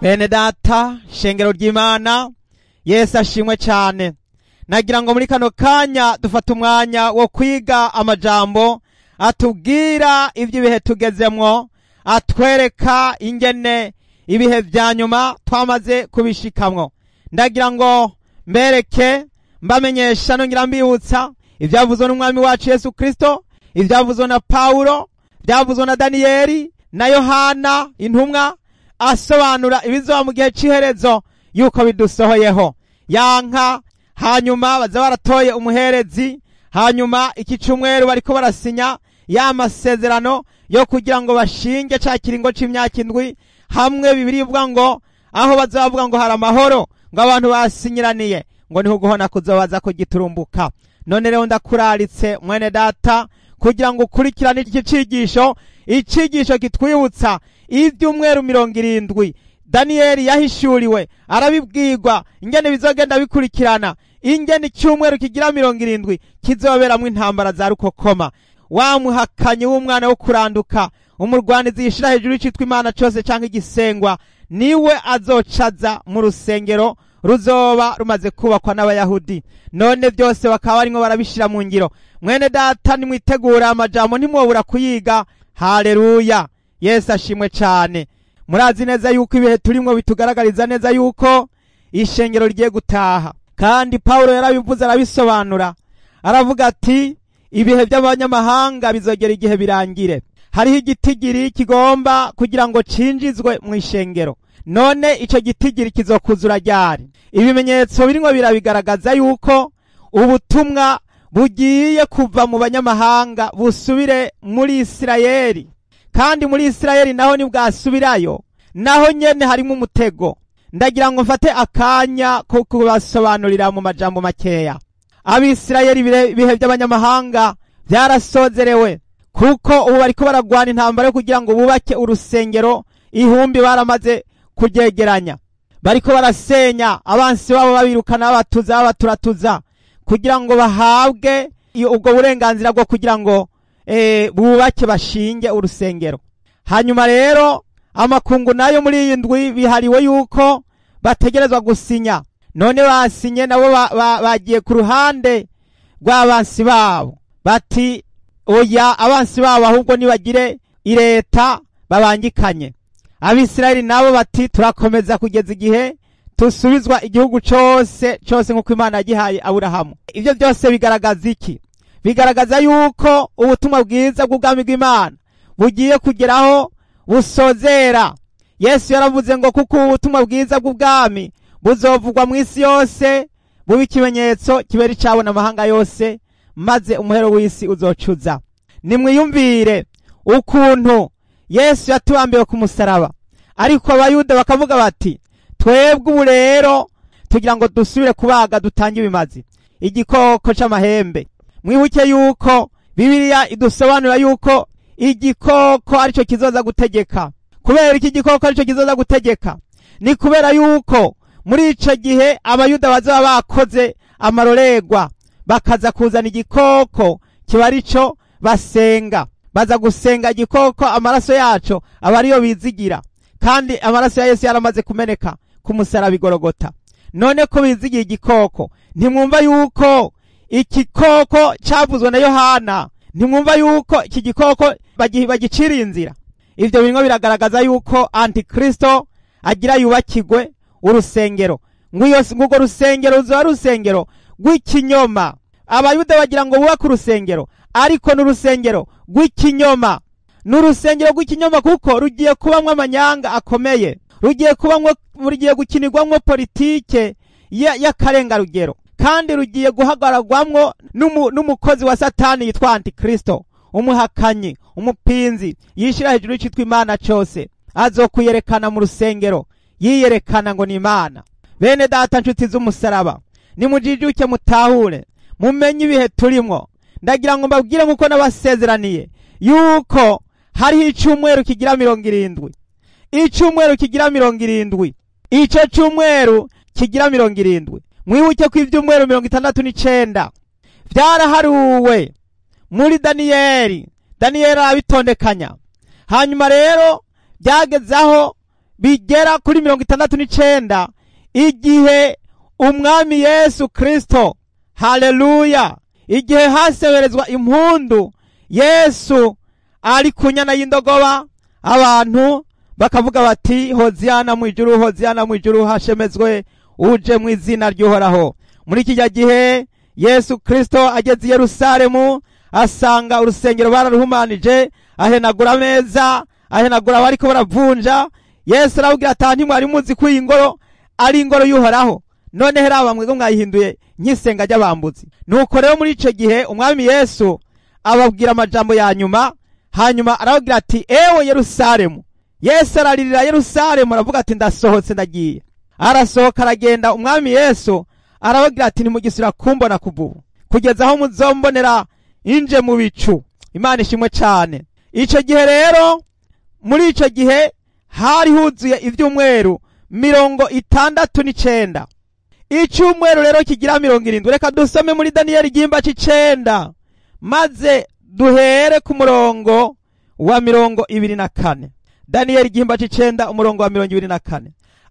Bene data, shengero ry'Imana, Yesu ashimwe cyane. Nagira ngo muri kano kanya dufata umwanya wo kwiga amajambo atubwira iby'ibihe tugezemwo, atwereka ingene ibihe vya nyuma twamaze kubishikamwo. Ndagira ngo mbereke mbamenyesha nongira mbibutsa ivyavuzwe n'umwami wacu Yesu Kristo, ivyavuzwe na Paulo, ivyavuzwe na Daniyeli na Yohana intumwa, asobanura ibizoba mu gihe c'iherezo yuko bidusohoyeho. Yanka hanyuma baza baratoye umuherezi, hanyuma iki cumweru bariko barasinya ya masezerano yo kugira ngo bashinge ca kiringo c'imyaka indwi, hamwe bibiribwa ngo aho bazavuga ngo hari amahoro, ngo abantu basinyiraniye ngo niho guhona kuzobaza kugiturumbuka. None rero ndakuraritse mwene data kugira ngo ukurikirane iki cigisho, icigisho kitwibutsa ivy'umweru 70 Daniyeli yahishuriwe, arabibwirwa ingene bizogenda bikurikirana, ingene icyumweru kigira 70 kizoberamwo intambara za rukokoma. Wa muhakanyi w'umwana wo kuranduka, umurwanizi yishira hejuru y'icitwa Imana cose canke igisengwa, niwe azocaza mu rusengero ruzoba rumaze kubakwa n'Abayahudi. None byose bakaba barimwo barabishira mu ngiro. Mwene data, nimwitegura amajambo ntimwobura kuyiga. Haleluya, Yesu ashimwe cyane. Murazi neza yuko ibihe turimwo bitugaragariza neza yuko ishengero rigiye gutaha, kandi Paulo yarabivuze arabisobanura, aravuga ati ibihe by'abanyamahanga bizogera igihe birangire. Hariho igitigiri kigomba kugira ngo cinjizwe mu ishengero. None ico gitigiri kizokuzura ryari? Ibimenyetso birimwo birabigaragaza yuko ubutumwa bugiye kuva mu banyamahanga busubire muri Isirayeli, kandi muri Isirayeli naho ni bwasubirayo, naho nyene harimo umutego. Ndagira ngo mfate akanya ko kubasobanurira mu majambo makeya. Abisirayeli ibihe by'abanyamahanga byarasozerewe, kuko ubu bariko baragwana intambara yo kugira ngo bubake urusengero, ihumbi baramaze kugegeranya. Bariko barasenya, abansi babo babirukana, babaturatuza kugira ngo bahabwe ubwo burenganzira bwo kugira ngo bubake bashinge urusengero. Hanyuma rero amakungu nayo muri iyi ndwi bihariwe yuko bategerezwa gusinya. None basinye nabo bagiye ku ruhande rw'abansi babo, bati oya, abansi babo ahubwo nibagire ireta babangikanye. Abisirayeli nabo bati turakomeza kugeza igihe tusubizwa igihugu cose nk'uko Imana yagihaye Aburahamu. Ivyo byose bigaragaza iki? Bigaragaza yuko ubutumwa bwiza bw'ubwami bw'Imana bugiye kugeraho busozera. Yesu yaravuze ngo kuko ubutumwa bwiza bw'ubwami buzovugwa mu isi yose, buba ikimenyetso kibera icabona amahanga yose, maze umuhero w'isi uzocuza. Nimwiyumvire ukuntu Yesu yatubambiwe ku musaraba, ariko Abayuda bakavuga bati twebwe ubu rero tugira ngo dusubire kubaga dutange ibimazi, igikoko c'amahembe. Mwibuke yuko Bibiliya idusobanura yuko igikoko arico kizoza gutegeka. Kubera iki gikoko arico kizoza gutegeka? Ni kubera yuko muri ico gihe Abayuda bazoba bakoze amarorerwa, bakaza kuzana igikoko kiba arico basenga. Baza gusenga igikoko, amaraso yaco aba ariyo bizigira, kandi amaraso ya Yesu yaramaze kumeneka ku musaraba Igorogota. None ko bizigiye igikoko, ntimwumva yuko ikikoko cavuzwe na Yohana, ntimwumva yuko iki gikoko bagicira inzira? Ivyo birimwo biragaragaza yuko Antikristo agira yubakirwe urusengero. Ng'urwo rusengero ruzoba rusengero rw'ikinyoma. Abayuda bagira ngo bubake urusengero, ariko n'urusengero rw'ikinyoma. N'urusengero rw'ikinyoma kuko rugiye kubamwo amanyanga akomeye, rugiye gukinirwamwo politike y'akarengarugero, kandi rugiye guhagararwamwo n'umukozi wa Satani yitwa Antikristo, umuhakanyi, umupinzi, yishira hejuru y'icitwa Imana cose. Azokuyerekana mu rusengero, yiyerekana ngo ni Imana. Bene data, nshuti z'umusaraba, nimujijuke mutahure, mumenye ibihe turimwo. Ndagira ngo mbabwire nkuko nabasezeraniye yuko hariho icumweru kigira 70. Icumweru kigira 70. Ico cumweru kigira 70. Mwibuke ko ivyumweru 69 vyaraharuwe muri Daniyeli. Daniyeli abitondekanya. Hanyuma rero byagezaho bigera kuri 69 igihe umwami Yesu Kristo, haleluya, igihe haseberezwa impundu Yesu ari kunyana y'indogoba, abantu bakavuga bati hoziyana mu ijuru, hoziyana mu ijuru, hashemezwe uje mu izina ry'Uhoraho. Muri iki gihe Yesu Kristo ageze i Yerusalemu, asanga urusengero bararuhumanije, ahenagura ameza, ahenagura abariko baravunja. Yesu arabwira ati ntimwari muzi ko iyi ngoro ari ingoro y'Uhoraho, none heraba mwebwe mwayihinduye nk'isenga ry'abambuzi. Nuko rero muri ico gihe umwami Yesu ababwira amajambo ya nyuma, hanyuma arabwira ati ewe Yerusalemu. Yesu araririra Yerusalemu, aravuga ati ndasohotse ndagiye. Arasohoka aragenda. Umwami Yesu arababwira ati ntimugisubira kumbona kuvubu kugeza aho muzombonera inje mu bicu. Imana ishimwe cyane. Ico gihe rero, muri ico gihe hari huzuye ivyumweru 69. Icumweru rero kigira 70. Reka dusome muri Daniyeli igihimba c'9 maze duhere ku murongo wa 24. Daniyeli igihimba c'9 umurongo wa 24.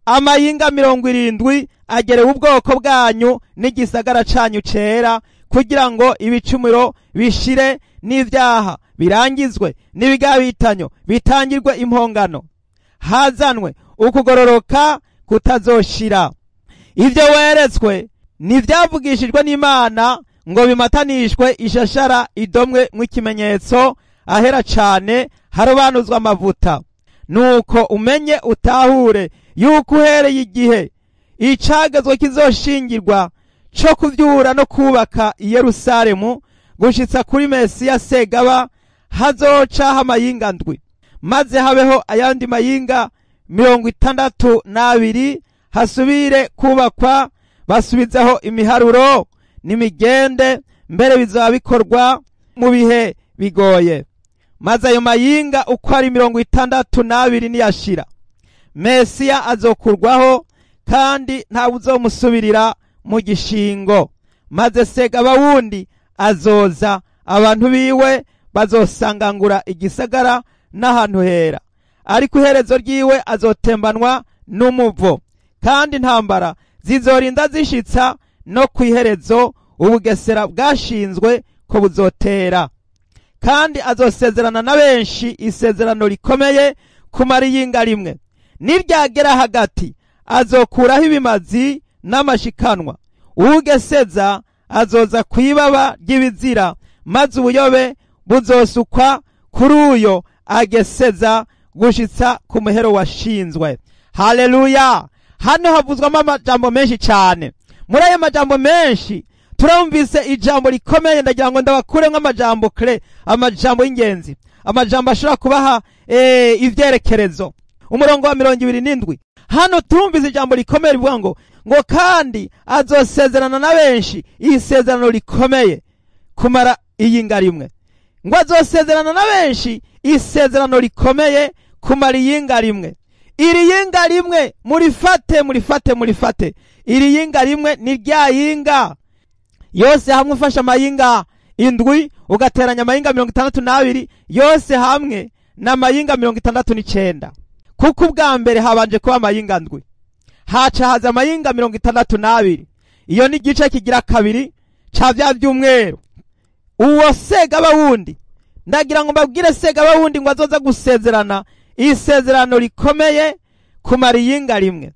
Amayinga 70 agerewe ubwoko bwanyu n'igisagara canyu cera, kugira ngo ibicumuro bishire n'ivyaha birangizwe, n'ibigabitanyo bitangirwe impongano, hazanwe ukugororoka kutazoshira. Ivyo weretswe n'ivyavugishijwe n'Imana ngo bimatanishwe ishashara idomwe nk'ikimenyetso ahera cane, harobanuzwa amavuta. Nuko umenye utahure yuko uhereye igihe icagezwe kizoshingirwa co kuvyura no kubaka i Yerusalemu gushitsa kuri Mesiya Segaba, hazoca amayinga ndwi, maze habeho ayandi mayinga 62 hasubire kubakwa, basubizeho imiharuro n'imigende, mbere bizaba bikorwa mu bihe bigoye. Maze ayo mayinga uko ari 62 niyashira, Mesiya azokurwaho, kandi nta uzomusubirira mu gishingo. Maze Segaba wundi azoza, abantu biwe bazosangangura igisagara n'ahantu hera, ariko iherezo ryiwe azotembanwa n'umuvo, kandi intambara zizorinda zishitsa no kwiherezo ubugesera bwashinzwe ko buzotera. Kandi azosezerana na benshi isezerano rikomeye kumara iyinga rimwe. Niryagera hagati azokuraho ibimazi n'amashikanwa, ugeseza azoza kwibaba ry'ibizira, maze ubuyobe buzosukwa kuri uyo ageseza gushitsa ku muhero washinzwe. Haleluya. Hano havuzwamo amajambo menshi cyane. Muri ayo majambo menshi turumvise ijambo rikomeye, ndagira ngo ndabakuremwo amajambo kre, amajambo y'ingenzi, amajambo ashobora kubaha ivyerekerezo. Umurongo wa 27, hano turumvise ijambo rikomeye rivuga ngo kandi azosezerana na benshi isezerano rikomeye kumara iyinga rimwe. Ngo azosezerana na benshi isezerano rikomeye kumara iyinga rimwe. Iri yinga rimwe murifate. Iri yinga rimwe ni rya yinga yose hamwe ufasha amayinga indwi ugateranya amayinga 62 yose hamwe na amayinga 69. Kuko ubwa mbere habanje kuba amayinga ndwi, haca haza amayinga 62. Iyo ni igice kigira kabiri ca vya vyumweru. Uwo Segaba wundi, ndagira ngo mbabwire Segaba wundi ngo azoza gusezerana isezerano rikomeye kumara iyinga rimwe.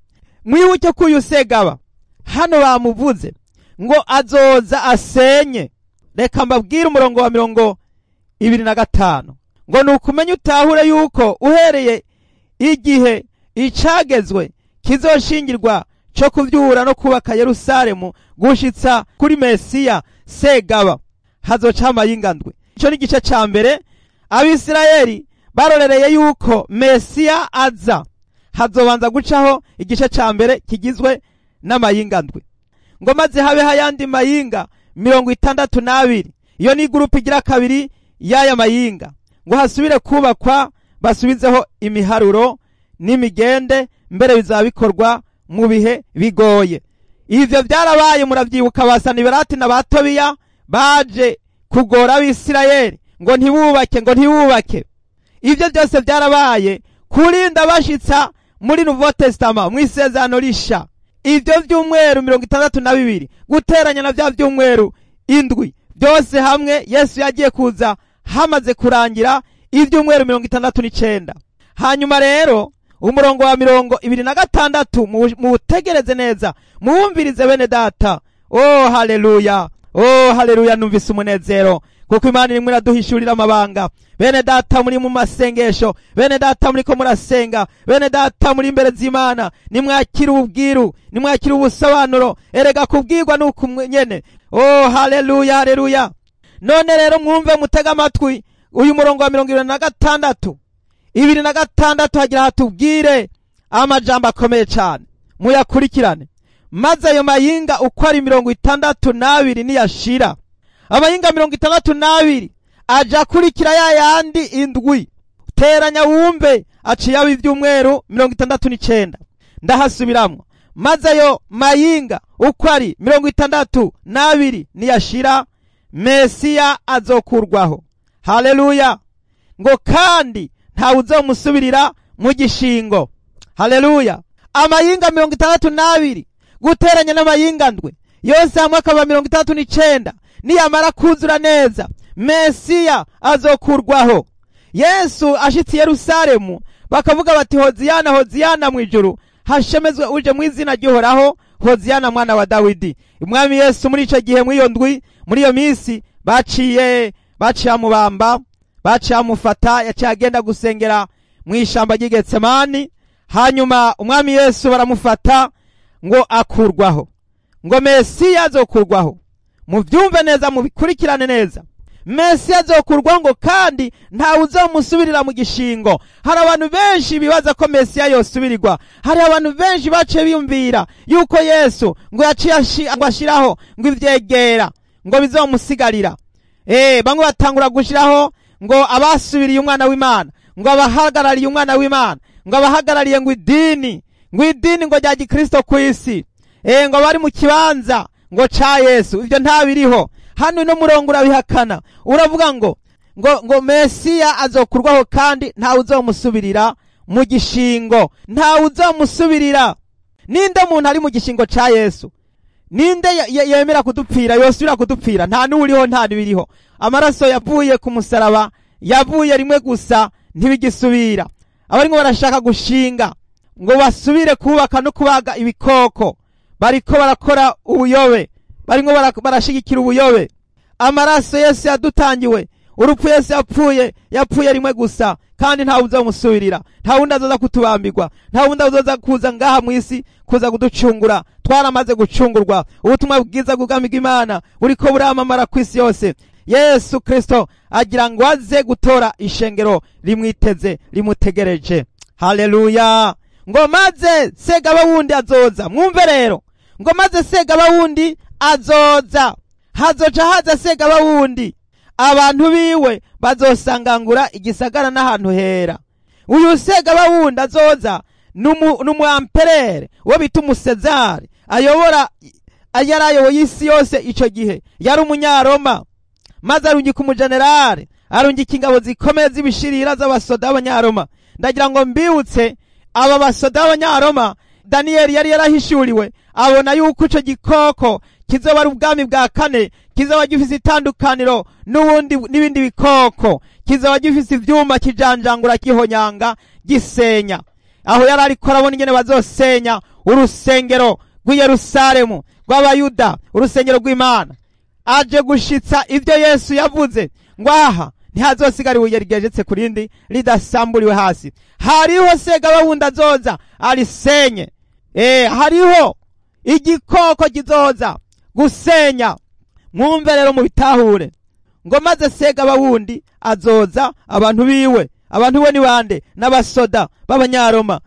Mwibuke ko uyu Segaba hano bamuvuze ngo azoza asenye. Reka mbabwire umurongo wa 25 ngo nukumenya utahure yuko uhereye igihe icagezwe kizoshingirwa co kuvyura no kubaka Yerusalemu gushitsa kuri Mesiya Segaba, hazoca amayinga ndwi. Ico ni igice ca mbere. Abisirayeli barorereye yuko Mesiya aza, hazobanza gucaho igice ca mbere kigizwe n'amayinga ndwi. Ngo maze habe hayandi mayinga 62. Iyo ni gurupe igira kabiri y'aya mayinga. Ngo hasubire kubakwa, basubizeho imiharuro n'imigende, mbere bizabikorwa mu bihe bigoye. Ivyo byarabaye, muravyibuka Basanibalati na Batobiya baje kugora Abisirayeli ngo ntibubake. Ivyo byose byarabaye kurinda bashitsa muri Nouveau Testament mw'isezerano risha ivyo vyumweru 62 guteranya na vya vyumweru indwi byose hamwe Yesu yagiye kuza hamaze kurangira ivyumweru 69. hanyuma rero umurongo wa 26 mutegereze neza muwumvirize bene data. Oh haleluya, oh haleluya, numvise umunezero kuko Imana irimwe iraduhishurira amabanga. Bene data muri mu masengesho, bene data muri ko murasenga, bene data muri imbere z'Imana, nimwakira ubwiru, nimwakira ubusobanuro, erega kubwirwa nuko nyene. Oh haleluya, haleluya. None rero mwumve mutega amatwi uyu murongo wa 26 hagira hatubwire amajambo akomeye cyane, muyakurikirane. Maze ayo mayinga uko ari 62 niyashira, amayinga 62 aja kurikira ya yandi indwi, teranya wumve aciye aba ivyumweru 69. Ndahasubiramwo, maze ayo mayinga uko ari 62 niyashira, Mesiya azokurwaho. Haleluya. Ngo kandi ntawe uzomusubirira mu gishingo. Haleluya. Amayinga 62 guteranya n'amayinga ndwe yose hamwe akaba 69, niyamara kuzura neza Mesiya azokurwaho. Yesu ashitse Yerusalemu bakavuga bati Hoziyana, Hoziyana mwijuru, hashemezwe uje mu izina ry'Uhoraho, Hoziyana mwana wa Dawidi. Umwami Yesu muri ico gihe mwiyo ndwi, muri iyo misi baciye amubamba, baciye amufata, yaciye agenda gusengera mu ishamba ry'i Getsemani. Hanyuma umwami Yesu baramufata ngo akurwaho, ngo Mesiya azokurwaho. Muvyumve neza, mubikurikirane neza. Mesiya azokurwaho ngo kandi ntawe uzomusubirira mu gishingo. Hari abantu benshi bibaza ko Mesiya yosubirirwa. Hari abantu benshi baciye biyumvira yuko Yesu ngo yaciye ashiraho ngo ivyegera ngo bizomusigarira. Bamwe batangura gushiraho ngo abasubiriye umwana w'Imana, ngo abahagarariye umwana w'Imana, ngo abahagarariye ngo idini ngo rya gikristo kw'isi, ngo bari mu kibanza ngo ca Yesu. Ivyo ntabiriho. Hano no murongo urabihakana, uravuga ngo Mesiya azokurwaho kandi ntawe uzomusubirira mu gishingo. Ntawe uzomusubirira. Ninde muntu ari mu gishingo ca Yesu? Ninde yemera kudupfira, yosubira kudupfira? Nta n'uriho, nta n'ibiriho. Amaraso yavuye ku musaraba, yavuye rimwe gusa, ntibigisubira. Abaringo barashaka gushinga ngo basubire kubaka no kubaga ibikoko, bariko barakora ubuyobe, baringo barashigikira ubuyobe. Amaraso Yesu yadutangiwe, urupfu Yesu yapfuye rimwe gusa, kandi nta uzomusubirira. Nta wundi azoza kutubambirwa, nta wundi azoza kuza ngaha mw'isi kuza kuducungura. Twaramaze gucungurwa. Ubutumwa bwiza bw'ubwami Imana buriko buramamara kw'isi yose. Yesu Kristo agira ngo aze gutora ishengero limwiteze, limutegereje. Haleluya. Ngo maze Segaba wundi azoza. Mwumve rero, ngo maze Segaba wundi azoza. Hazoca haza Segaba wundi, abantu biwe bazosangangura igisagara n'ahantu hera. Uyu Segaba wundi azoza n'umuamperere wo bita umusezari, yarayoboye isi yose ico gihe, yari umunyaroma. Maze arungika umujenerali, arungika ingabo zikomeye z'ibishirira z'abasoda b'abanyaroma. Ndagira ngo mbibutse aba basoda b'abanyaroma, Daniyeli yari yarahishuriwe, abona yuko ico gikoko kizoba ari ubwami bwa kane, kizoba gifise itandukaniro n'ibindi bikoko, kizoba gifise ivyuma kijanjangura, kihonyanga, gisenya. Aho yari ariko arabona ingene bazosenya urusengero rw'i Yerusalemu rw'Abayuda, urusengero rw'Imana. Aje gushitsa ivyo Yesu yavuze ngo aha ntihazosigara ibuye rigejetse kurindi ridasamburiwe hasi. Hariho Segaba wundi azoza arisenye. Hariho igikoko kizoza gusenya. Mwumve rero mubitahure, ngo maze Segaba wundi azoza, abantu biwe ni bande? N'abasoda b'abanyaroma,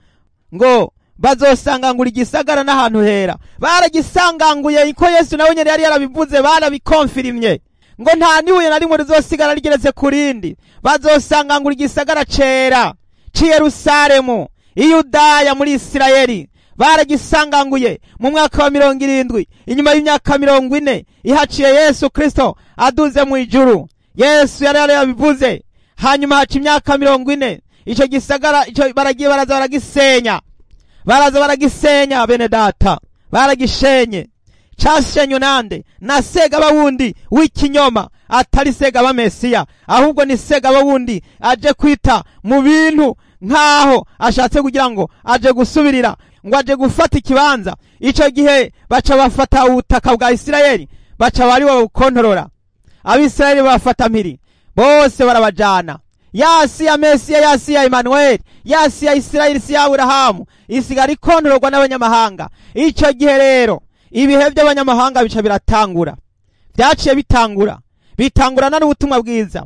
ngo bazosangangura igisagara n'ahantu hera. Baragisanganguye iko Yesu nawe nyene yari yarabivuze, barabikonfirimye ngo nta nibuye na rimwe rizosigara rigeretse kurindi. Bazosangangura igisagara cera ci Yerusalemu, Iyudaya muri Isirayeli. Baragisanganguye mu mwaka wa 70, inyuma y'imyaka 40 ihaciye Yesu Kristo aduze mu ijuru. Yesu yari yarabivuze. Hanyuma haca imyaka 40, ico gisagara ico baragiye baraza baragisenya. baraza baragisenya bene data, baragishenye. Cashenywe nande? Na Segaba wundi w'ikinyoma, atari Segaba Mesiya, ahubwo ni Segaba wundi aje kwita mu bintu nkaho ashatse kugira ngo aje gusubirira, ngo aje gufata ikibanza. Ico gihe baca bafata ubutaka bwa Isirayeli, baca bari babukontorora. Abisirayeli bafata mpiri, bose barabajana. Yasi ya Mesiya, yasi ya Emmanuel, yasi ya Isirayeli, si ya Aburahamu, isigara ikontororwa n'abanyamahanga. Ico gihe rero ibihe by'abanyamahanga bica biratangura. Byaciye bitangurana n'ubutumwa bwiza.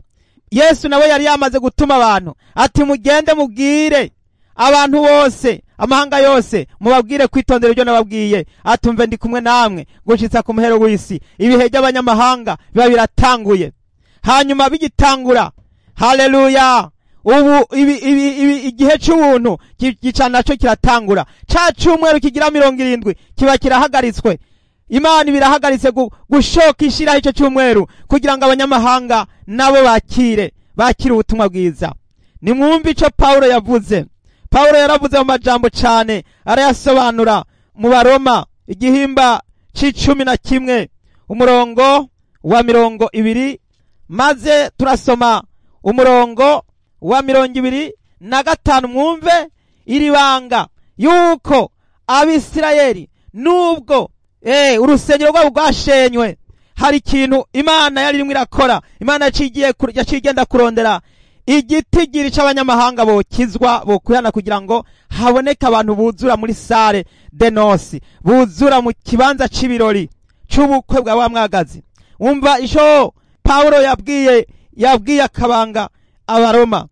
Yesu nawe yari yamaze gutuma abantu ati mugende mubwire abantu bose, amahanga yose, mubabwire kwitondera ibyo nababwiye, atumve ndi kumwe namwe gushitsa ku muhero w'isi. Ibihe by'abanyamahanga biba biratanguye. Hanyuma bigitangura, haleluya, ubu igihe cy'ubuntu gica naco kiratangura. Ca cyumweru kigira 70 kiba kirahagaritswe. Imana ibirahagaritse gushoka ishiraho icyo cyumweru kugira ngo abanyamahanga nabo bakire ubutumwa bwiza. Nimwumve ico Paulo yavuze. Paulo yaravuze mu majambo cyane, arayasobanura mu Baroma igihimba c'11 umurongo wa 20, maze turasoma umurongo wa 25. Mwumve iri banga yuko Abisirayeli nubwo urusengero rwabo rwashenywe, hari ikintu Imana yari irimo irakora. Imana yacigenda kurondera igitigiri c'abanyamahanga bokizwa, bokwihana, kugira ngo haboneka abantu buzura muri sale de noce, buzura mu kibanza c'ibirori c'ubukwe bwa wa mwagazi. Umva isho Paulo yabwiye akabanga Abaroma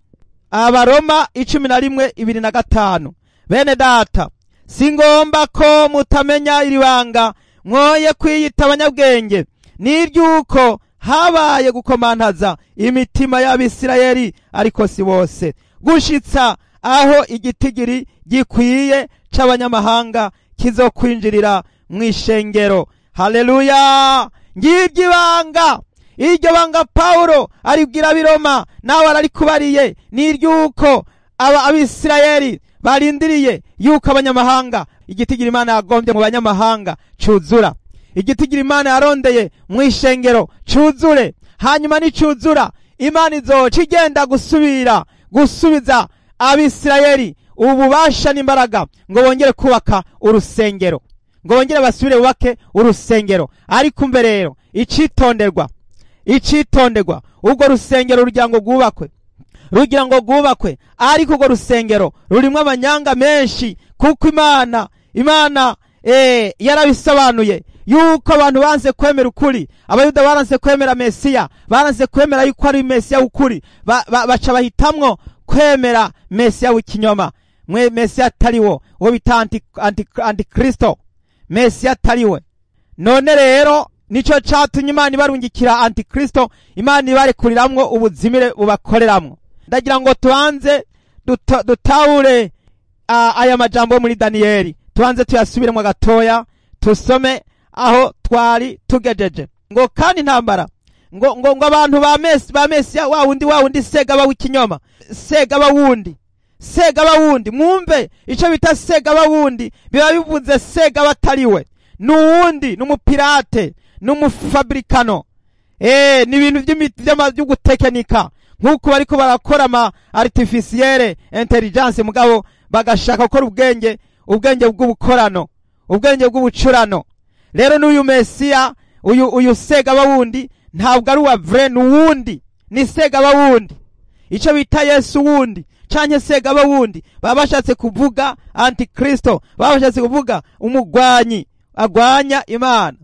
11:25. Bene data, singomba ko mutamenya iri banga, mwoye kwiyita abanyabwenge, n'iryuko habaye gukomantaza imitima y'Abisirayeli, ariko si bose, gushitsa aho igitigiri gikwiye c'abanyamahanga kizokwinjirira mw'ishengero. Haleluya! Ngiryo ibanga, iryo banga Paulo aribwira Abiroma, nawe ararikubariye, n'iryuko Abisirayeli barindiriye yuko abanyamahanga, igitigiri Imana yagombye mu banyamahanga cuzura, igitigiri Imana yarondeye mw'ishengero cuzure. Hanyuma nicuzura, Imana izoca igenda gusubiza Abisirayeli ububasha n'imbaraga ngo bongere kubaka urusengero, ngo bongere basubire bubake urusengero. Ariko umbe rero icitonderwa, ubwo rusengero rugira ngo rwubakwe, ariko urwo rusengero rurimwo amanyanga menshi, kuko Imana yarabisobanuye yuko abantu banze kwemera ukuri. Abayuda baranze kwemera Mesiya, baranze kwemera yuko ari Mesiya w'ukuri, baca bahitamwo kwemera Mesiya w'ikinyoma. Mesiya atariwo, uwo bita antikristo, Mesiya atariwe. None rero nico catumye Imana ibarungikira antikristo, Imana ibarekuriramwo ubuzimire bubakoreramwo. Ndagira ngo tubanze dutahure aya majambo muri Daniyeli, tubanze tuyasubiremo gatoya, tusome aho twari tugejeje. Ngo kandi intambara, ngo abantu ba Mesiya wa wundi Segaba w'ikinyoma, Segaba wundi, mwumve ico bita Segaba wundi, biba bivuze Segaba atariwe, n'uwundi, n'umupirate, n'umufabrikano, ni ibintu by'ugutekenika, nk'uko bariko barakora ama artificielle intelligence, mugabo bagashaka gukora ubwenge bw'ubukorano, ubwenge bw'ubucurano. Rero n'uyu Mesiya, uyu Segaba wundi ntabwo ari uwa vrai, n'uwundi, ni Segaba wundi, ico bita Yesu wundi canke Segaba wundi. Baba bashatse kuvuga antikristo, baba bashatse kuvuga umugwanyi agwanya Imana.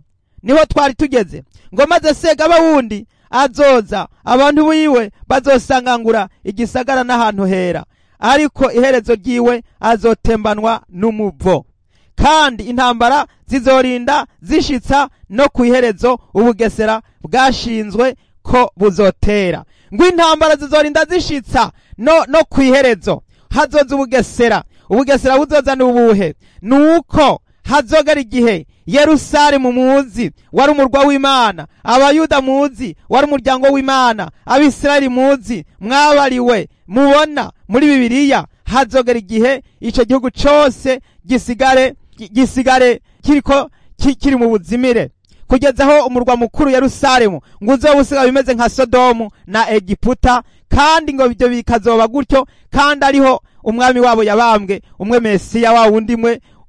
Niho twari tugeze, ngo maze Segaba wundi azoza, abantu biwe bazosangangura igisagara n'ahantu hera, ariko iherezo ryiwe azotembanwa n'umuvo, kandi intambara zizorinda zishitsa no kwiherezo ubugesera bwashinzwe ko buzotera. Ngo intambara zizorinda zishitsa no kwiherezo hazoza ubugesera buzoza n'ubuhe? Nuko hazogera igihe Yerusalemu muzi wari umurwa w'Imana, Abayuda muzi wari umuryango w'Imana, Abisirayeli muzi mwabariwe mubona muri Bibiliya, hazogera igihe ico gihugu cose gisigare kiriko kiri mu buzimire, kugeza aho umurwa mukuru Yerusalemu ngo uzoba usigaye bimeze nka Sodomu na Egiputa, kandi ngo ibyo bikazoba gutyo, kandi ariho umwami wabo yabambwe, umwe Mesiya wa wundi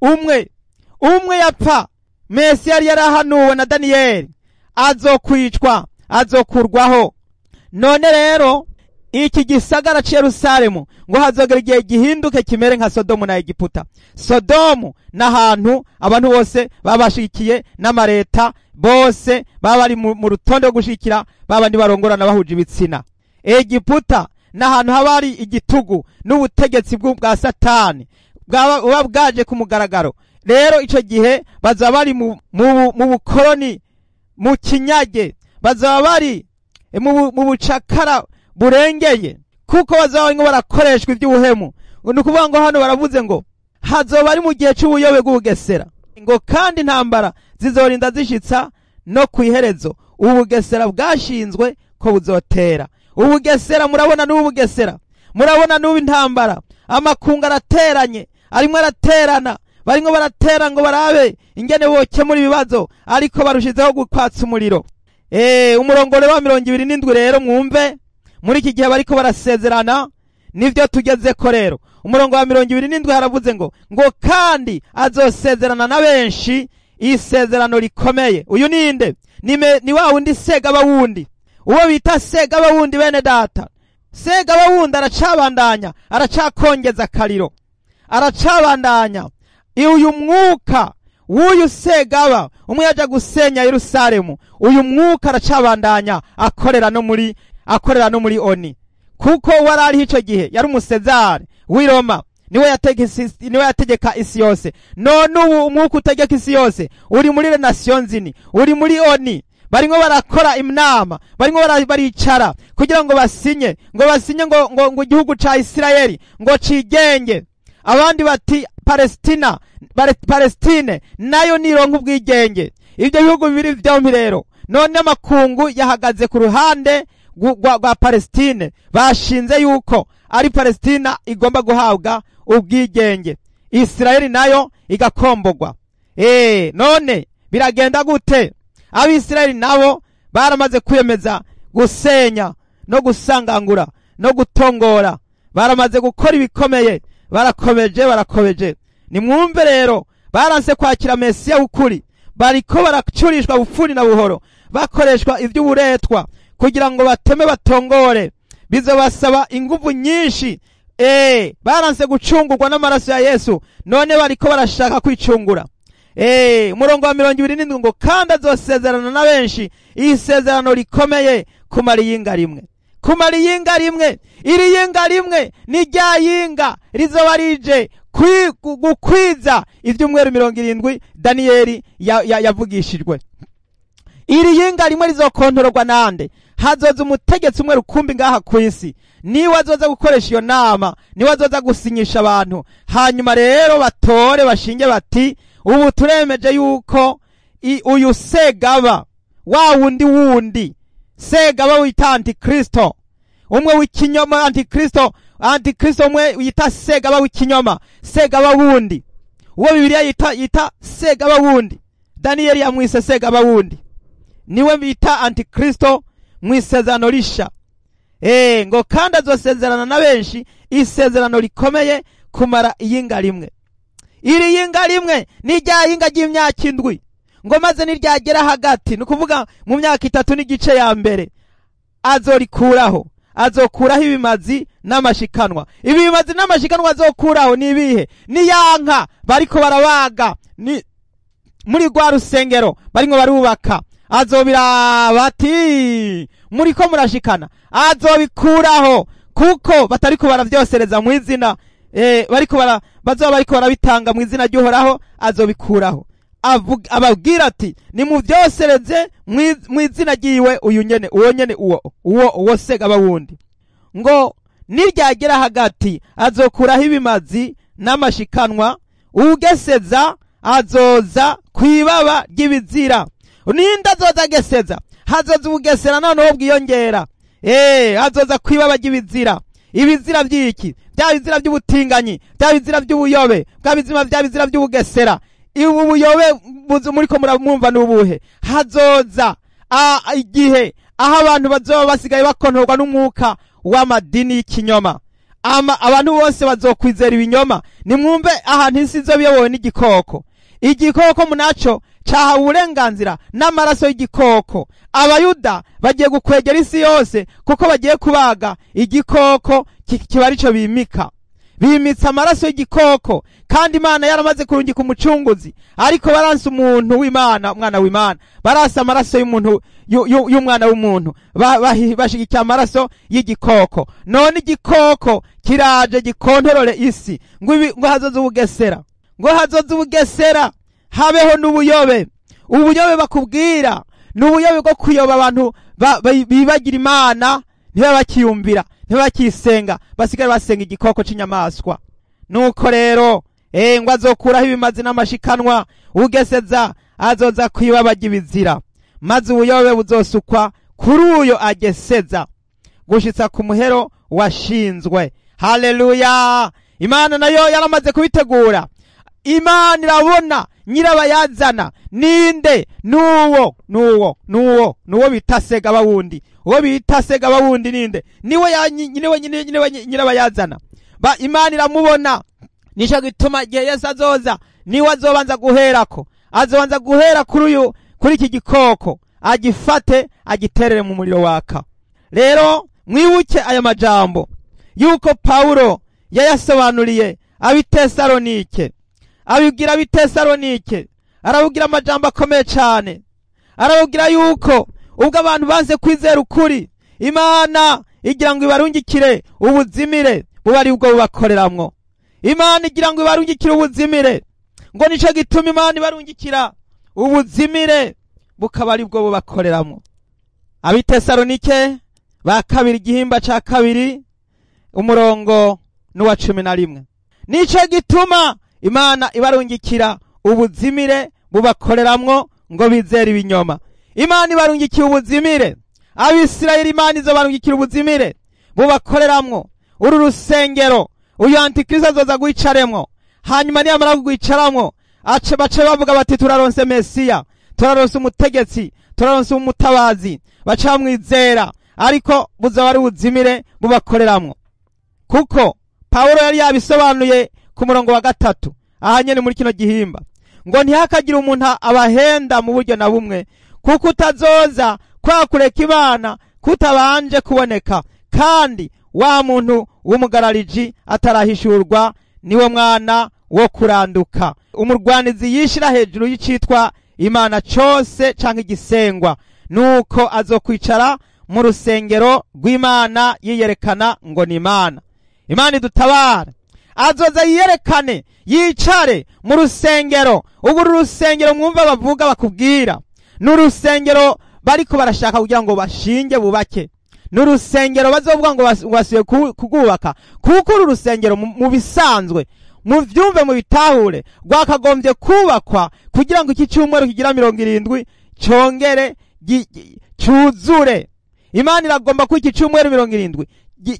umwe yapfa. Mesiya yari yarahanuwe na Daniyeli azokwicwa, azokurwaho. None rero iki gisagara ca Yerusalemu ngo hazogera igihe gihinduke kimere nka Sodomu na Egiputa. Sodomu n'ahantu abantu bose babashikiye n'amareta bose baba bari mu rutonde rwo gushikira babandi barongorana bahuje ibitsina. Egiputa n'ahantu habari igitugu n'ubutegetsi bwa Satani bwa bwaje ku mugaragaro. Rero ico gihe bazaba bari mu bukoloni, mu kinyage, bazaba bari mu bucakara burengeye, kuko bazaba ngo barakoreshwa iby'ubuhemu. Ni ukuvuga ngo hano baravuze ngo hazoba ari mu gihe c'ubuyobe bw'ubugesera, ngo kandi intambara zizorinda zishitsa no kwiherezo. Ubugesera bwashinzwe ko buzotera. Ubugesera murabona n'ubugesera, murabona n'ubu intambara, amakungu arateranye, arimwe araterana, barimwo baratera ngo barabe ingene bokemura ibibazo, ariko barushizeho gukwatsa umuriro. Umurongore wa 27 rero mwumve muri iki gihe bariko barasezerana nivyo tugezeko. Rero umurongo wa 27 haravuze ngo kandi azosezerana na benshi isezerano rikomeye. Uyu ninde? Ni wa wundi Segaba wundi, uwo bita Segaba wundi. Bene data, Segaba wundi aracabandanya, aracakongeza akariro, aracabandanya. Uyu mwuka w'uyu Segaba umwe yaja gusenya Yerusalemu, uyu mwuka aracabandanya akorera no muri Oni, kuko warari ico gihe yari umusezari w'i Roma, niwe yategeka isi yose. None ubu umwuka utegeka isi yose uri muri les Nations Unies, uri muri Oni. Barimwo barakora inama, barimwo baricara kugira ngo basinye ngo igihugu ca Isirayeli ngo cigenge. Abandi bati Palestine nayo nironka ubwigenge. Ibyo bihugu bibiri vyompi rero none amakungu yahagaze ku ruhande rwa Palestine, bashinze yuko ari Palestina igomba guhabwa ubwigenge, Isirayeli nayo igakombogwa. None biragenda gute? Abisirayeli nabo baramaze kwiyemeza gusenya no gusangangura no gutongora, baramaze gukora ibikomeye, barakomeje. Nimwumve rero, baranse kwakira Mesiya w'ukuri, bariko baracurishwa bufuni na buhoro, bakoreshwa ivy'uburetwa kugira ngo bateme batongore. Bizobasaba inguvu nyinshi. Baranse gucungurwa n'amaraso ya Yesu, none bariko barashaka kwicungura. Umurongo wa 27 ngo kandi azosezerana na benshi isezerano rikomeye kumara iyinga rimwe. Kumara iyinga rimwe, iri yinga rimwe ni rya yinga rizoba rije gukwiza ivy'umweru 70 Daniyeli yavugishijwe. Iri yinga rimwe rizokontororwa nande? Hazoza umutegetsi umwe rukumbi ngaha kw'isi, niwe azoza gukoresha iyo nama, niwe azoza gusinyisha abantu. Hanyuma rero batore bashinge bati ubu turemeje yuko uyu Segaba wa wundi Segaba wita Antikristo, umwe w'ikinyoma, Antikristo umwe wita Segaba w'ikinyoma, Segaba wundi, uwo Bibiliya yita Segaba wundi. Daniyeli yamwise Segaba wundi, niwe bita Antikristo mwisezerano risha. Ngo kandi azosezerana na benshi isezerano rikomeye kumara iyinga rimwe. Iri yinga rimwe ni rya yinga ry'imyaka 7, ngo maze niryagera hagati, nukuvuga mu myaka 3 n'igice ya mbere, azokuraho ibimazi n'amashikanwa. Ibimazi n'amashikanwa azokuraho ni ibihe? Ni yanka bariko barabaga ni muri rwa rusengero barimwo barubaka, azobiraba ati muriko murashikana, azobikuraho kuko batariko baravyosereza mu izina bazoba bariko barabitanga mu izina ry'Uhoraho, azobikuraho. Ababwira ati nimuvyosereze mu izina ryiwe uwo Segaba wundi. Ngo niryagera hagati azokuraho ibimazi n'amashikanwa, ugeseza azoza kwibaba ry'ibizira. Ninde azoza ageseza? Hazoza ubugesera noneho bwiyongera. Azoza kwibaba ry'ibizira. ibizira by'iki, bya bizira by'ubutinganyi, bya bizira by'ubuyobe, bya bizira by'ubugesera. Ubu buyobe muriko muramwumva n'ubuhe? Hazoza igihe aho abantu bazoba basigaye bakontorwa n'umwuka w'amadini y'ikinyoma. Abantu bose bazokwizera ibinyoma. Nimwumve ahantu isi izobiyobowe n'igikoko. Igikoko munaco cahawe uburenganzira n'amaraso y'igikoko. Abayuda bagiye gukwegera isi yose kuko bagiye kubaga igikoko kiba arico bimika. Bimitsa amaraso y'igikoko, kandi Imana yaramaze kurungika umucunguzi, ariko baranse umuntu w'Imana, umwana w'Imana. Barasa amaraso y'umuntu y'umwana w'umuntu, bashigikiye amaraso y'igikoko. None igikoko kiraje gikontorole isi, ngo hazoza ubugesera, ngo hazoza ubugesera, habeho n'ubuyobe. Ubuyobe bakubwira n'ubuyobe bwo kuyoba abantu bibagira Imana, ntibakiyumvira, ntibakisenga, basigara basenga igikoko c'inyamaswa. Nuko rero ngo azokuraho ibimazi n'amashikanwa, ugeseza azoza kwibabaga ibizira, maze ubuyobe buzosukwa kuri uyo ageseza gushitsa ku muhero washinzwe. Haleluya! Imana nayo yaramaze kubitegura. Imana irabona nyirabayazana ninde? Nuwo bita Segaba wundi. Uwo bita Segaba wundi ninde? Niwe nyirabayazana. Imana iramubona. Nico gituma igihe Yesu azoza, niwe azobanza guherako. Azobanza guhera kuri iki gikoko, agifate agiterere mu muriro waka. Rero mwibuke aya majambo yuko Paulo yayasobanuriye abitesalonike. Abibwira abitesalonike, arabubwira amajambo akomeye cyane. Arabubwira yuko ubwo abantu banze kwizera ukuri, Imana igira ngo ibarungikire ubuzimire buba ari bwo bubakoreramwo. Imana igira ngo ibarungikire ubuzimire, ngo nico gituma Imana ibarungikira ubuzimire bukaba ari bwo bubakoreramwo. Abitesalonike ba kabiri igihimba ca kabiri umurongo n'uwa 11. Nico gituma Imana ibarungikira ubuzimire bubakoreramwo ngo bizere ibinyoma. Imana ibarungikiye ubuzimire. Abisirayeli Imana izobarungikira ubuzimire bubakoreramwo. Uru rusengero uyu Antikristo azoza guicaremwo, hanyuma niyamara kugwicaramwo bace bavuga bati turaronse Mesiya, turaronse umutegetsi, turaronse umutabazi, baca bamwizera, ariko buzoba ari ubuzimire bubakoreramwo. Kuko Paulo yari yabisobanuye ku murongo wa 3 ahanyene muri kino gihimba, ngo ntihakagira umuntu abahenda mu buryo na bumwe, kuko utazoza kwakureka Imana kutabanje kuboneka, kandi wa muntu w'umugarariji atarahishurwa niwe mwana wo kuranduka. Umurwanizi yishira hejuru y'icitwa Imana cose canke igisengwa, nuko azokwicara mu rusengero rw'Imana yiyerekana ngo ni Imana. Imana idutabara. Azoza yiyerekane, yicare mu rusengero. Ubu rusengero mwumva bavuga bakubwira, n'urusengero bariko barashaka kugira ngo bashinge bubake, n'urusengero bazovuga ngo basuye kugubaka. Kuko uru rusengero mu bisanzwe, mu vyumve mu bitahure, rwakagombye kubakwa kugira ngo iki cyumweru kigira 70 cyongere cyuzure. Imana iragomba ko iki cyumweru 70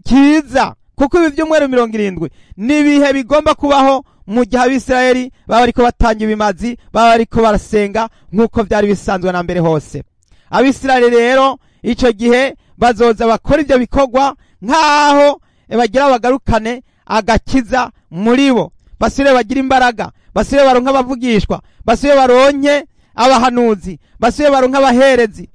kiza, kuko ibi byumweru 70 nibihe bigomba kubaho mu gihe Abisirayeli baba ariko batanga ibimazi, baba ariko barasenga nkuko byari bisanzwe na mbere hose. Abisirayeli rero ico gihe bazoza bakora ibyo bikorwa nkaho bagira bagarukane agakiza muri bo, basire bagira imbaraga, basire baronka abavugishwa, basire baronke abahanuzi, basire baronka abaherezi,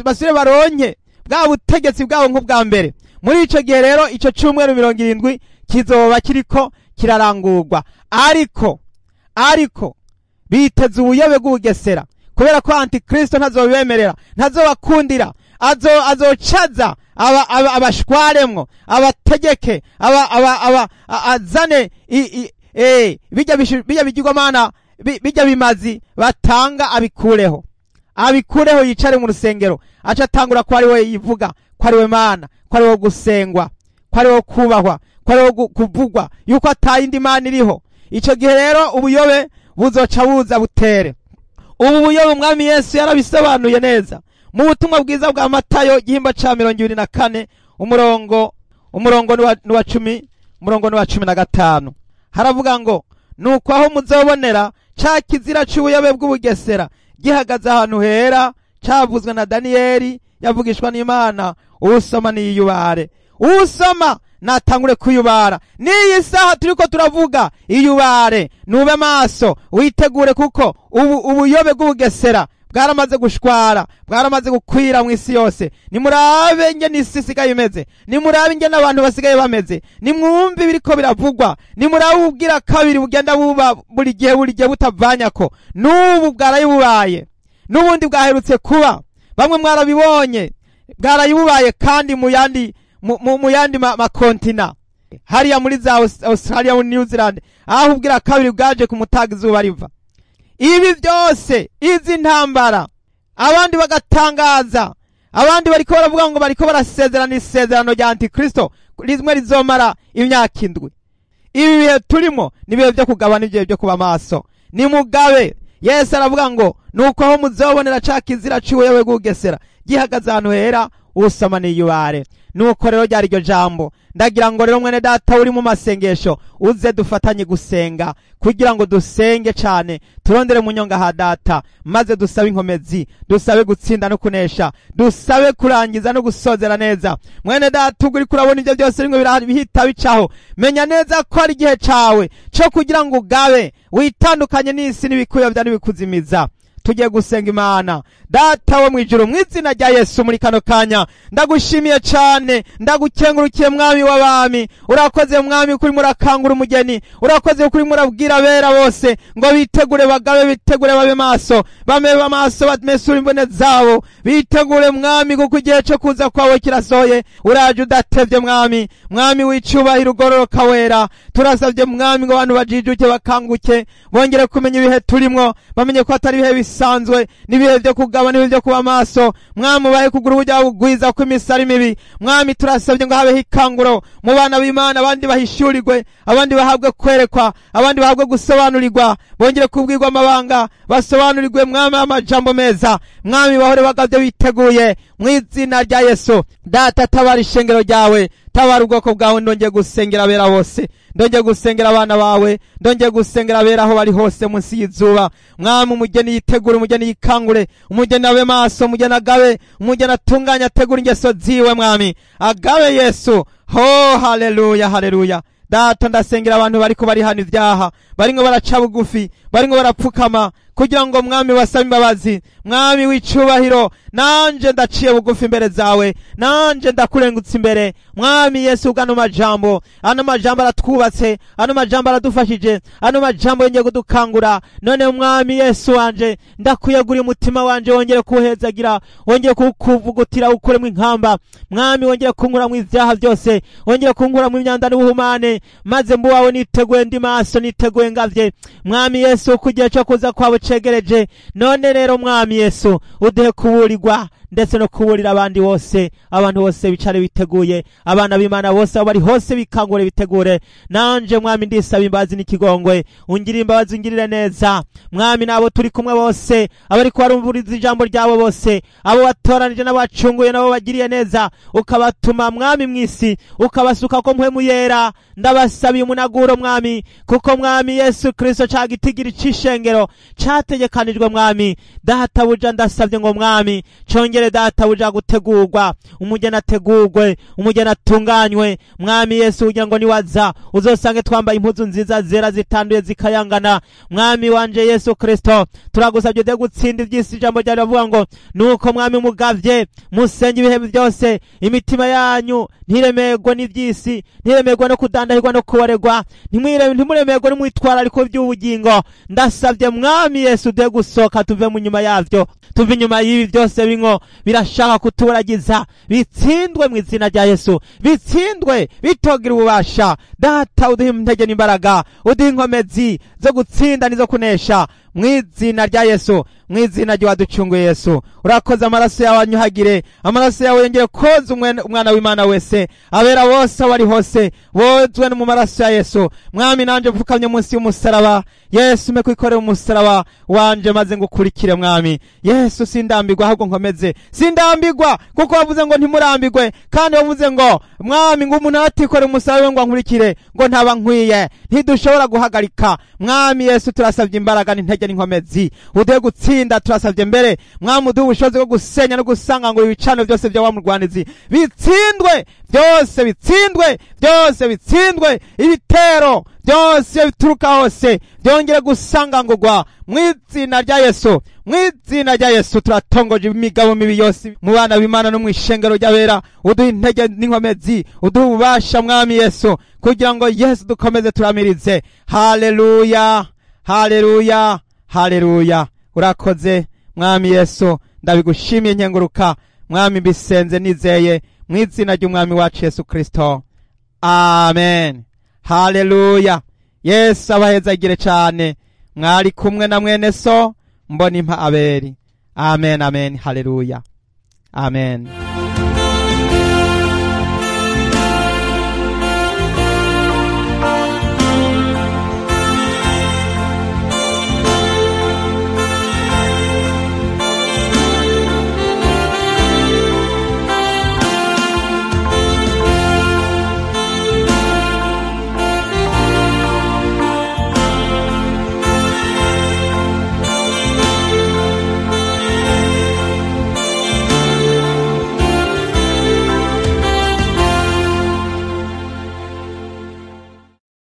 basire baronke bwa butegetsi bwabo nk'ubwa mbere. Muri ico gihe rero ico cyumweru 70 kizoba kiriko kirarangurwa, ariko biteze ubuyobe bw'ubugesera, kubera ko Antikristo ntazobemerera, ntazobakundira, azocaza abashwaremwo, abategeke, azane bijya bigirwamana, bijya bimazi batanga abikureho yicare mu rusengero, aca atangura ko ari we yivuga, ko ari we Mana, ko ari we gusengwa, ko ari we kubahwa, ko ari we kuvugwa, yuko atayindi Mana iriho. Ico gihe rero ubuyobe buzoca buza butere. Ubu buyobe Umwami Yesu yarabisobanuye neza mu butumwa bwiza bwa Matayo igihimba ca 24 umurongo umurongo ni wa 10, umurongo ni wa 15. haravuga ngo nuko aho muzobonera ca kizira c'ubuyobe bw'ubugesera gihagaze ahantu hera cavuzwe na Daniyeli yavugishwa n'Imana, usoma niyubare, usoma natangure kuyubara. N'iyi saha turiko turavuga iyubare, nube maso witegure, kuko ubuyobe bw'ubugesera bwaramaze gushwara, bwaramaze gukwira mu isi yose. Nimurabe ingene isi isigaye imeze, nimurabe ingene abantu basigaye bameze, nimwumve ibiriko biravugwa, nimurabe ubwira kabiri bugenda buba buri gihe butavanyako. N'ubu bwarayibubaye, n'ubundi bwaherutse kuba, bamwe mwarabibonye bwarayibubaye, kandi mu yandi makontina hariya muri za Australia, New Zealand, aho ubwira kabiri bwaje ku mutaga izuba riva. Ibi byose, izi ntambara, abandi bagatangaza, abandi bariko baravuga ngo bariko barasezerana isezerano rya Antikristo rimwe rizomara imyaka 7. Ibi bihe turimo ni bihe byo kugabana, ibyo byo kuba maso. Ni mugabe. Yesu aravuga ngo nuko aho muzobonera ca kizira c'ubuyobe bw'ubugesera gihagaze ahantu hera, usoma niyubare. Nuko rero ryari iryo jambo. Ndagira ngo rero mwene data uri mu masengesho uze dufatanye gusenga, kugira ngo dusenge cyane, turondere mu nyonga ha data, maze dusabe inkomezi, dusabe gutsinda no kunesha, dusabe kurangiza no gusozera neza. Mwene data uri kurabona ibyo byose rimwe bihita bicaho, menya neza ko ari igihe cawe cyo kugira ngo ugabe, witandukanye n'isi n'ibikuyobya n'ibikuzimiza. Tugiye gusenga Imana. Data wo mwijuru, mu izina rya Yesu, muri kano kanya ndagushimiye cyane, ndagukengurukiye mwami w'abami. Urakoze mwami kuri murakangura umugeni, urakoze kuri murabwira bera bose ngo bitegure bagabe, bitegure babe maso, bame bamaso, bamesura imbone zabo, bitegure mwami kuko igihe cyo kuza kwawe kirasohoye. Uraje udatevye mwami, mwami w'icubahiro ugororoka wera. Turasavye mwami ngo abantu bajijuke, bakanguke, bongere kumenya ibihe turimo, bamenye ko atari ibihe bisanzwe, nibihe byo kugaba, nibihe byo kuba maso. Mwami ubahe kugura ubujya bugwiza ko imisari mibi. Mwami turasabye ngo habe hikanguro mu bana b'Imana, abandi bahishurirwe, abandi bahabwe kwerekwa, abandi bahabwe gusobanurirwa, bongere kubwirwa amabanga, basobanurirwe mwami amajambo meza. Mwami bahore bagavye biteguye mu izina rya Yesu. Data tabara ishengero ryawe, tabara ubwoko bwawe. Ndongeye gusengera abera bose, ndongeye gusengera abana bawe, ndongeye gusengera abera aho bari hose munsi y'izuba. Mwami umugeni yitegure, umugeni yikangure, umugeni abe maso, umugeni agabe, umugeni atunganya, ategura ingeso ziwe mwami, agabe Yesu. Ho haleluya, haleluya. Data ndasengera abantu bariko bari hano ivyaha, baringo baraca bugufi, baringo barapfukama, kugira ngo mwami wasabe imbabazi. Mwami w'icubahiro, nanje ndaciye bugufi imbere zawe, nanje ndakurengutse imbere. Mwami Yesu, ugano majambo, ano majambo aratwubatse, ano majambo aradufashije, ano majambo yongeye kudukangura. None mwami Yesu wanje, ndakuyagura umutima wanje, wongere kuhezagira, wongere kukuvugutira, ukuremwo inkamba. Mwami wongere kunkura mu ivyaha byose, wongere kunkura mu imyanda n'ubuhumane, maze mbu wawe niteguye, ndi maso, niteguye ngavye. Mwami Yesu, kugihe cyo kuza kwawe cegereje. None rero mwami Yesu, uduhe kuburirwa ndetse no kuburira abandi bose, abantu bose bicare biteguye, abana b'Imana bose aho bari hose bikangure, bitegure. Nanje mwami ndisaba imbabazi n'ikigongwe, ungirire imbabazi, ungirire neza. Mwami nabo turi kumwe bose, abari kubarumvuriza ijambo ryawe bose, abo batoranije n'abacunguye nabo bagiriye neza, ukabatuma mwami mwisi, ukabasuka ko mpwemu yera. Ndabasabiye umunaguro mwami, kuko mwami Yesu Kristo cagitigiri c'ishengero categekanijwe mwami. Data buja ndasavye ngo mwami congere data buja gutegurwa, umugeni ategurwe, umugeni atunganywe. Mwami Yesu ugira ngo niwaza uzosange twambaye impuzu nziza zera zitanduye zikayangana. Mwami wanje Yesu Kristo, turagusabye de gutsinda ivyisi. Ijambo ryawe rivuga ngo nuko mwami mugavye musenye ibihe byose, imitima yanyu ntiremerwe n'ivyisi, ntiremerwe no kudandahirwa no kubaregwa, ntimuremerwe n'umwitwara ariko by'ubugingo. Ndasavye mwami Yesu de gusoka, tuve mu nyuma yavyo, tuve inyuma y'ibi byose bingo birashaka kuturagiza, bitsindwe mu izina rya Yesu, bitsindwe bitogira ububasha. Data uduhe intege n'imbaraga, uduhe inkomezi zo gutsinda nizo kunesha. mw'izina rya Yesu, mw'izina ry'uwaducunguye Yesu. Urakoze amaraso yawe anyuhagire, amaraso yawe yongere koza umwana w'Imana wese, abera bose aho bari hose bozwe no mu maraso ya Yesu. Mwami nanje mfukamye munsi y'umusaraba Yesu, me kwikorera umusaraba wanje maze ngukurikire Mwami Yesu. Sindambirwa ahubwo nkomeze, sindambirwa kuko wavuze ngo ntimurambirwe, kandi wavuze ngo Mwami ngo umuntu atikorera umusaraba ngo ankurikire ngo ntaba nkwiye. Ntidushobora guhagarika Mwami Yesu, turasavye imbaraga n'intege n'inkomezi, uduhe gutsinda. Turasavye mbere Mwami uduhe ubushobozi bwo gusenya no gusanga ngo ibicano byose bya wa murwanizi bitsindwe, byose bitsindwe, byose bitsindwe, ibitero byose bituruka hose byongere gusangangurwa mw'izina rya Yesu, mw'izina rya Yesu. Turatongoje imigabo mibi yose mu bana b'Imana no mw'ishengero ry'abera, uduhe intege n'inkomezi, uduhe ububasha Mwami Yesu, kugira ngo Yesu dukomeze turamirize. Haleluya, haleluya, haleluya. Urakoze Mwami Yesu, ndabigushimiye nkenguruka Mwami, mbisenze nizeye mw'izina ry'Umwami wacu Yesu Kristo, amen. Haleluya. Yesu abahezagire cyane. Mwari kumwe na mwene so Mbonimpa Abeli. Amen, amen. Haleluya, amen.